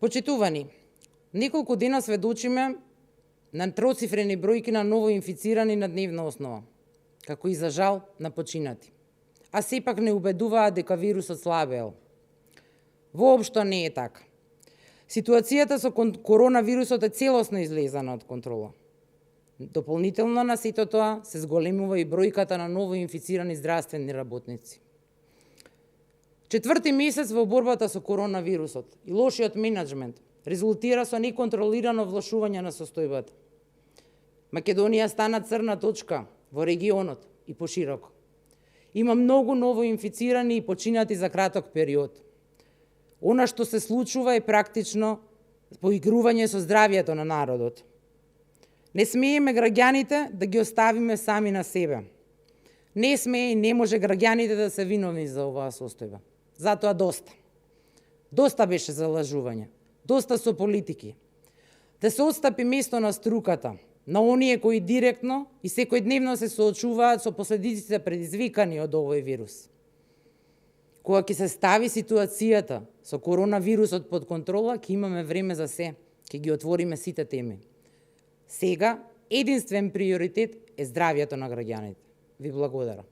Почитувани, неколку дена сведочиме на троцифрени бројки на ново инфицирани на дневна основа, како и за жал на починати. А сепак не убедуваат дека вирусот слабеел. Воопшто не е така. Ситуацијата со коронавирусот е целосно излезана од контрола. Дополнително на сето тоа се зголемува и бројката на ново инфицирани здравствени работници. Четврти месец во борбата со коронавирусот и лошиот менеджмент резултира со неконтролирано влошување на состојбата. Македонија стана црна точка во регионот и пошироко. Има многу ново инфицирани и починати за краток период. Она што се случува е практично поигрување со здравието на народот. Не смееме граѓаните да ги оставиме сами на себе. Не смее и не може граѓаните да се виновни за оваа состојба. Затоа доста. Доста беше за лажување. Доста со политики. Да се отстапи место на струката, на оние кои директно и секојдневно се соочуваат со последиците предизвикани од овој вирус. Кога ќе се стави ситуацијата со коронавирусот под контрола, ќе имаме време за се, ќе ги отвориме сите теми. Сега, единствен приоритет е здравието на граѓаните. Ви благодарам.